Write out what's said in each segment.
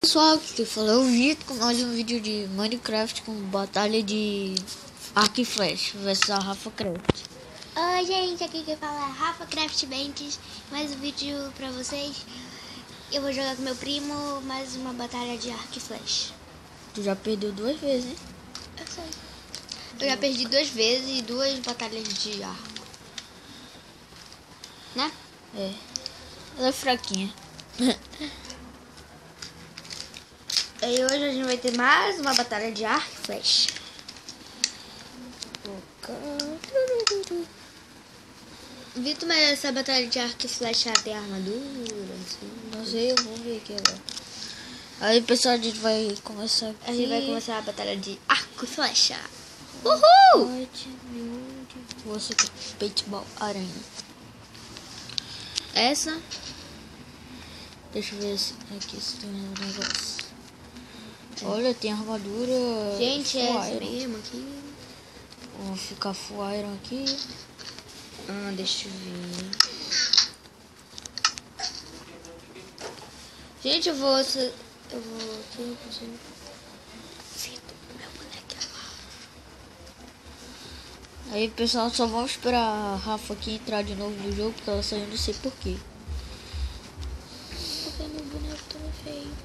Pessoal, que falou é o Vitor com mais um vídeo de Minecraft com batalha de arco e flecha versus a Rafa Craft. Oi gente, aqui quem fala é Rafa Craft Bentes. Mais um vídeo pra vocês. Eu vou jogar com meu primo mais uma batalha de arco e flecha. Tu já perdeu 2 vezes, hein? Eu sei. Eu já perdi 2 vezes e 2 batalhas de arco. Né? É. Ela é fraquinha. E hoje a gente vai ter mais uma batalha de arco e flecha. Vitor, mas essa batalha de arco e flecha tem armadura? Não sei, eu vou ver aqui agora. Aí pessoal, a gente vai começar aqui. A gente vai começar a batalha de arco e flecha. Uhul! Você com paintball aranha. Essa? Deixa eu ver aqui se tem um negócio. Olha, tem armadura. Gente, é full essa iron. mesmo aqui. Vou ficar full iron aqui. Deixa eu ver. Gente, eu vou aqui. Meu boneco é lá. Aí pessoal, só vamos esperar a Rafa aqui entrar de novo no jogo, porque ela saiu, não sei porquê. Porque meu boneco tá feio.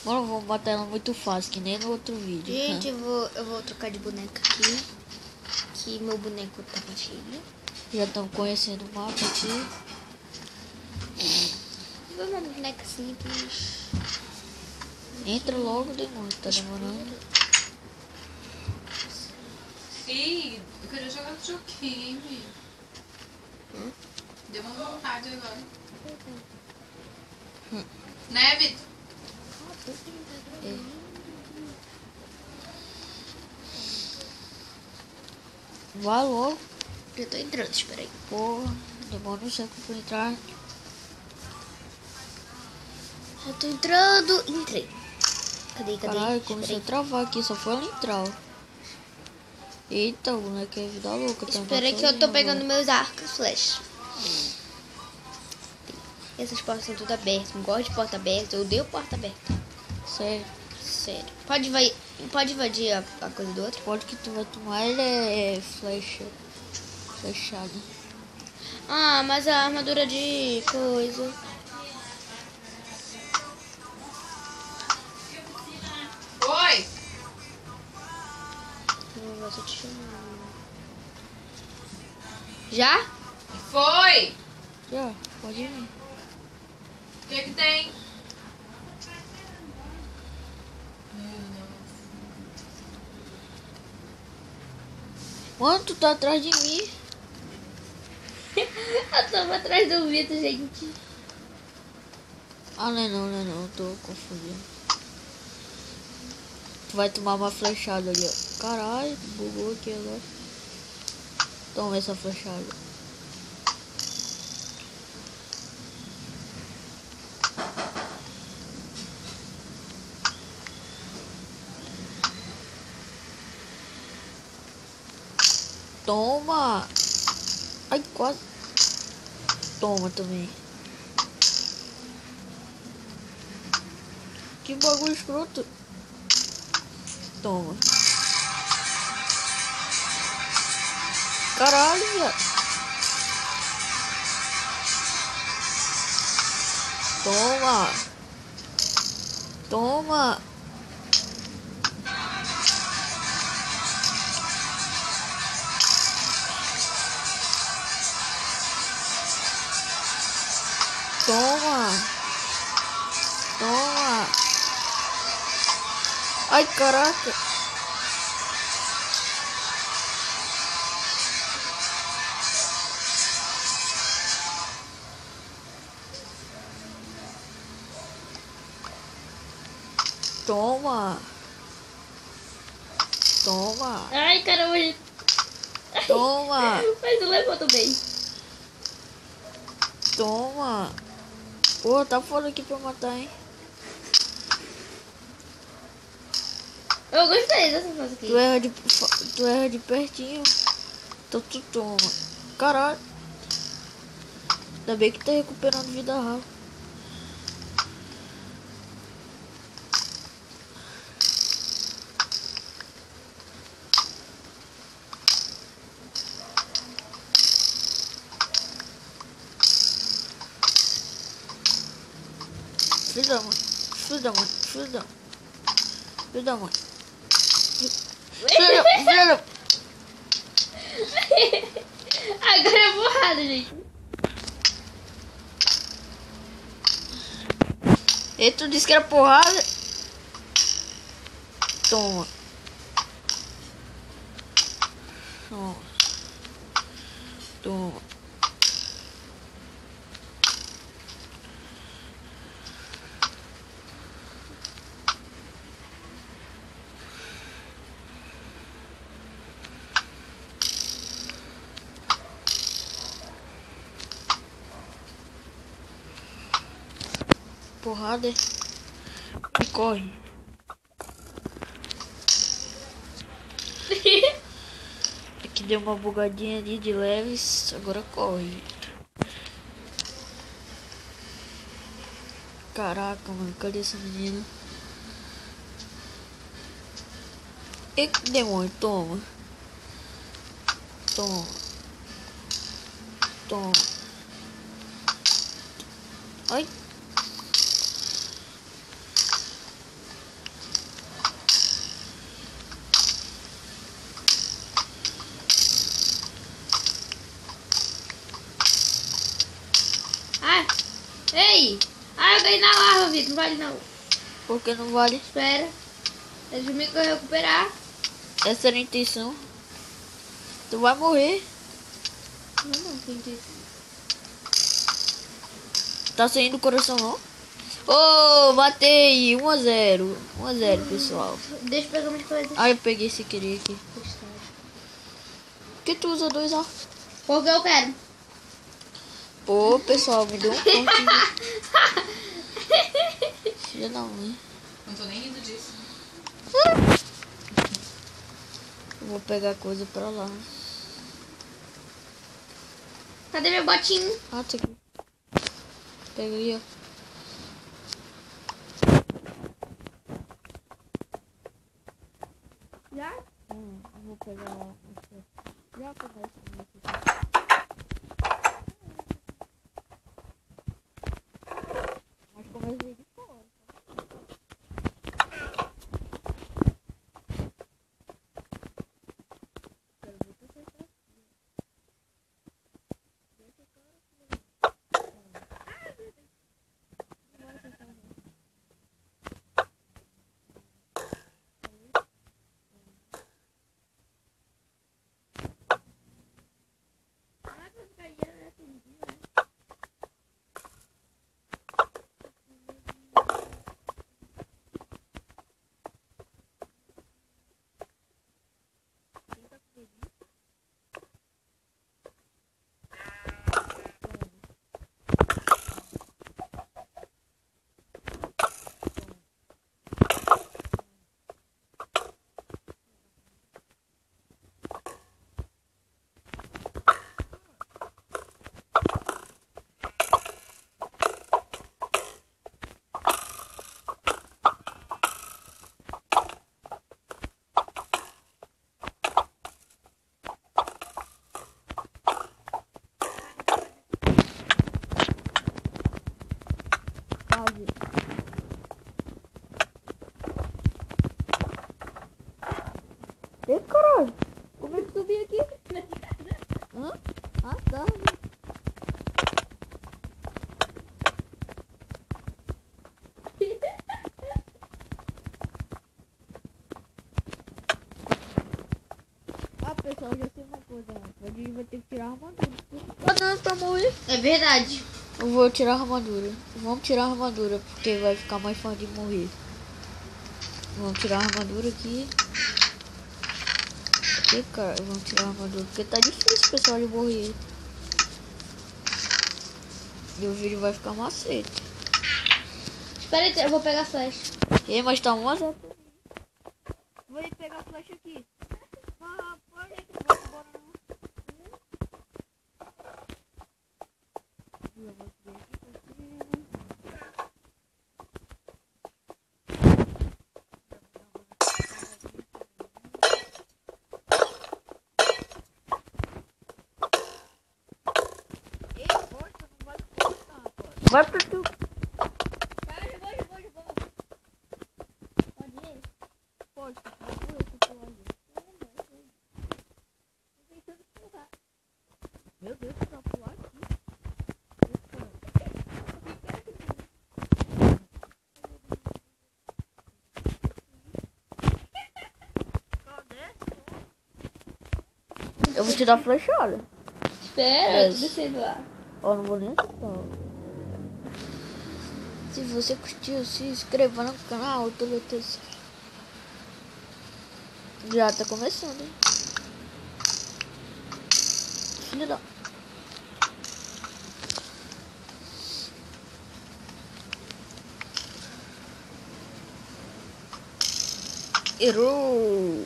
Mano, vamos matar ela muito fácil, que nem no outro vídeo. Gente, eu vou trocar de boneca aqui. Que meu boneco tava cheio. Já estamos conhecendo o mapa aqui. Vou uma boneca simples. Entra logo, demônio, tá demorando. Ih, eu queria jogar videogame. Deu uma vontade agora. Né, Vitor? Vai logo. Já tô entrando, espera aí. Porra, demora um século pra entrar. Já tô entrando. Entrei. Cadê? Caralho, começou a travar aqui, só foi ela entrar, ó. Eita, o boneco é vida louca. Tá Espera aí que eu tô pegando meus arcos e flecha. Essas portas são tudo abertas. Não gosto de porta aberta. Eu odeio porta aberta. Sério. Sério. Pode invadir a coisa do outro? Pode que tu vai tomar, ele é flechado. Ah, mas a armadura de coisa. Oi! Não vai te chamar. Já? Foi! Já, pode ir. O que tem? Mano, tu tá atrás de mim. Eu tava atrás do Vitor, gente. Ah, não é não, tô confundindo. Tu vai tomar uma flechada ali, ó. Caralho, bugou aqui agora. Toma essa flechada. Toma! Ai, quase. Toma também. Que bagulho escroto. Toma. Caralho, viado. Toma. Toma. Toma. Toma. Ai, caraca. Toma. Toma. Ai, caramba. Toma. Mas não levou também. Toma. Pô, tá foda aqui pra matar, hein? Eu gostei dessa fase aqui. Tu erra de pertinho. Então tu toma. Caralho. Ainda bem que tá recuperando vida rápida. Filho da mãe. Filho da mãe. Filho da mãe. Filho da mãe. Filho da... Agora é porrada, gente. E tu disse que era porrada. Toma. Toma. Toma. Porrada. E corre. Aqui deu uma bugadinha ali de leves. Agora corre. Caraca, mano. Cadê essa menina? E que demônio. Toma. Toma. Toma. Ai. Ei! Eu caí na lava, Vitor. Não vale não. Por que não vale? Espera. Deixa me recuperar. Essa era a intenção. Tu vai morrer. Não, tem que... Tá saindo o coração não? Oh, matei! 1-0. 1-0, pessoal. Deixa eu pegar umas coisas. Ah, eu peguei sem querer aqui. Por que tu usa 2A? Porque eu quero. Pô, pessoal, me deu um ponto. Filha da mãe. Não tô nem rindo disso. Eu vou pegar coisa pra lá. Cadê meu botinho? Ah, tá aqui. Pega aí, ó. Já? Eu vou pegar. Já começa aqui. Mas comecei de fora. Quero ver você tá aqui. Deixa o cara Ei, caralho! Como é que subi aqui? Hã? Ah, tá. Ah, pessoal, já sei uma coisa. A gente vai ter que tirar a armadura. Ah, não, pra morrer. É verdade. Eu vou tirar a armadura. Vamos tirar a armadura, porque vai ficar mais fácil de morrer. Vamos tirar a armadura aqui. Aqui, cara, vamos tirar a armadura, porque tá difícil, pessoal, de morrer. E o vídeo vai ficar macete. Espera aí, eu vou pegar a flecha. E aí, mas tá 1-0. vou ir pegar a flecha aqui. Ah, rapaz, bora não. Eu vou subir aqui pra cima. Ei, poxa, não vai cortar, rapaz. Vai pra tu. Pode ir? Pode, tu vai Meu Deus, tu vai pular aqui. Eu vou te dar flechada. Espera, eu tô descendo lá. Ó, não vou nem chutar. Se você curtiu, se inscreva no canal. Já tá começando, hein? Filha da... Errou!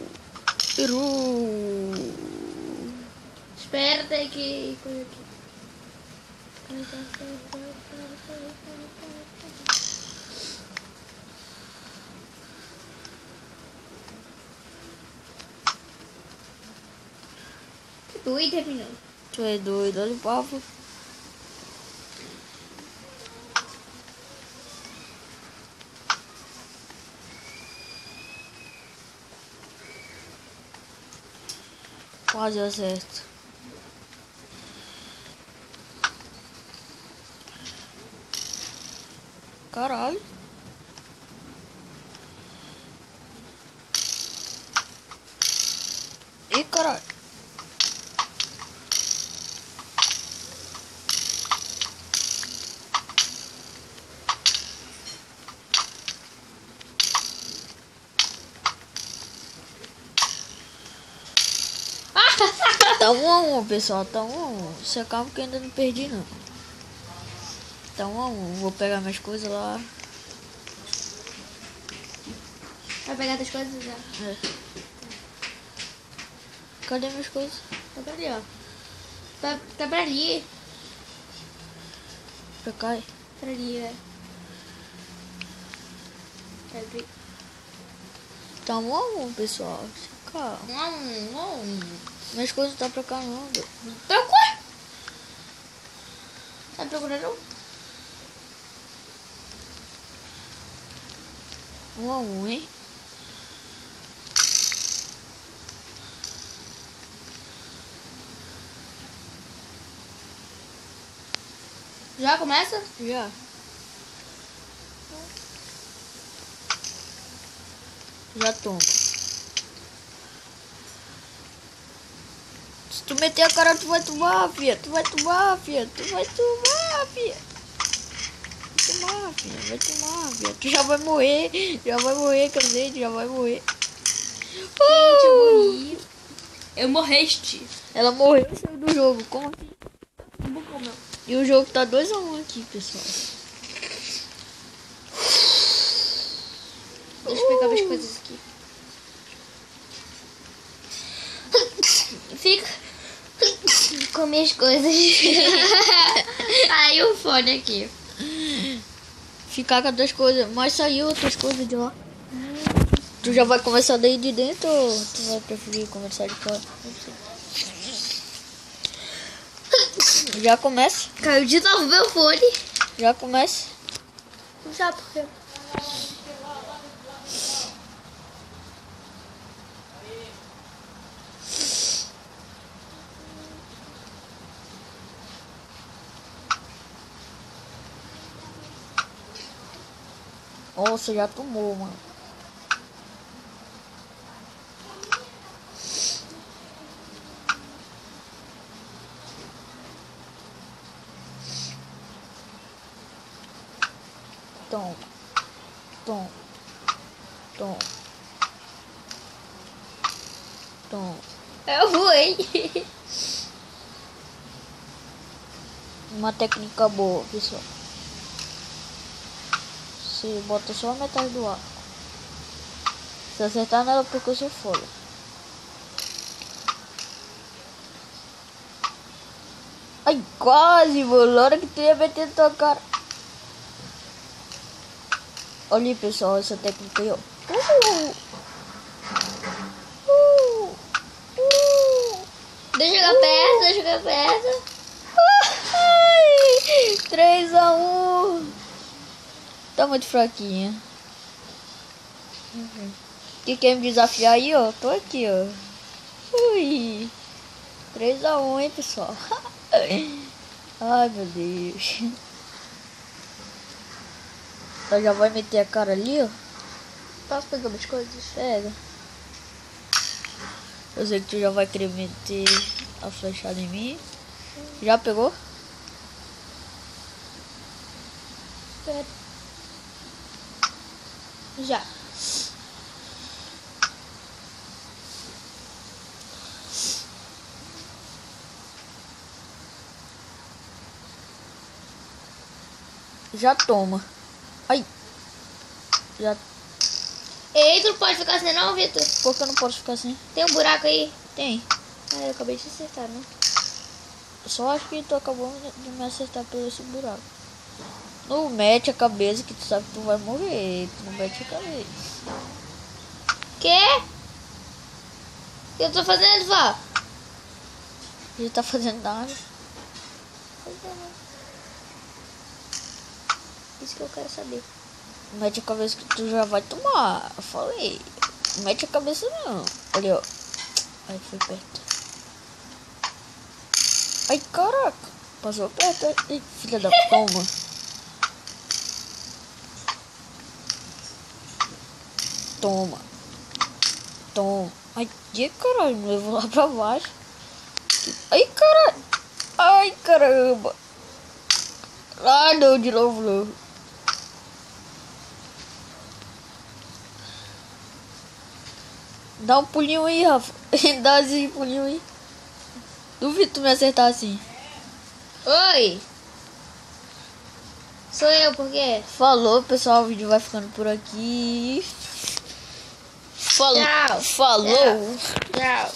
Espera, tem que... coisa aqui. E terminou. Tu é doido, olha o papo. Quase acerto. Caralho. Ih, caralho. Tá 1-1, pessoal. Tá 1-1. Se acalma que eu ainda não perdi, não. Tá 1-1. Vou pegar minhas coisas lá. Vai pegar as coisas já. É. Cadê minhas coisas? Tá pra ali, ó. Tá pra ali. Pra cá. Pra ali, é. Tá 1-1, pessoal. Se calma. Minhas coisas tá pra cá, não. Procura! Tá procurando? 1-1, hein? Já começa? Já. Já toma. Se tu meter a cara, tu vai tomar, filha. Tu vai tomar, filha. Tu vai tomar, filha. Vai tomar, filha. Tu já vai morrer. Já vai morrer, cansei. Já vai morrer. Gente, eu morri. Eu morreste. Ela morreu e saiu do jogo. Como assim? E o jogo tá 2-1 aqui, pessoal. Deixa eu pegar minhas coisas aqui. Fica com minhas coisas. Aí o fone aqui. Ficar com as duas coisas. Mas saiu outras coisas de lá. Tu já vai começar daí de dentro ou tu vai preferir começar de fora? Já começa. Caiu de novo meu fone. Já começa. Não sabe por quê. Nossa, já tomou, mano. Toma. Toma. Toma. Toma. Eu fui. Uma técnica boa, pessoal. Você bota só a metade do arco. Se acertar nela porque eu sou foda. Ai, quase, mano. Na hora que tu ia meter na tua cara. Olha aí, pessoal, essa técnica aí, ó. Deixa eu chegar perto, deixa eu chegar perto. 3-1. Tá muito fraquinha. Quem quer me desafiar aí, ó? Tô aqui, ó. Ui. 3-1, hein, pessoal. Ai, meu Deus. Então já vai meter a cara ali, ó. Posso pegar umas coisas? Pega. Eu sei que tu já vai querer meter a flechada em mim. Já pegou? Pera. Já. Já toma. Ai. Já. Ei, tu não pode ficar assim não, Vitor? Por que eu não posso ficar assim? Tem um buraco aí? Tem. Ah, eu acabei de acertar, né? Eu só acho que tu acabou de me acertar por esse buraco. Não mete a cabeça que tu sabe que tu vai morrer. Tu não mete a cabeça. Quê? O que eu tô fazendo, vó? Ele tá fazendo nada. Isso que eu quero saber. Mete a cabeça que tu já vai tomar. Eu falei. Não mete a cabeça não. Olha, ó. Ai, foi perto. Ai, caraca. Passou perto. Ai, filha da toma. Toma. Toma. Ai, que caralho. Me levou lá pra baixo. Ai, caralho. Ai, caramba. Ah, não. De novo, não. Dá um pulinho aí, Rafa. Dá esse pulinho aí. Duvido tu me acertar assim. Oi! Sou eu, por quê? Falou, pessoal. O vídeo vai ficando por aqui. Tchau. Falou. Tchau.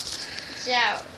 Tchau.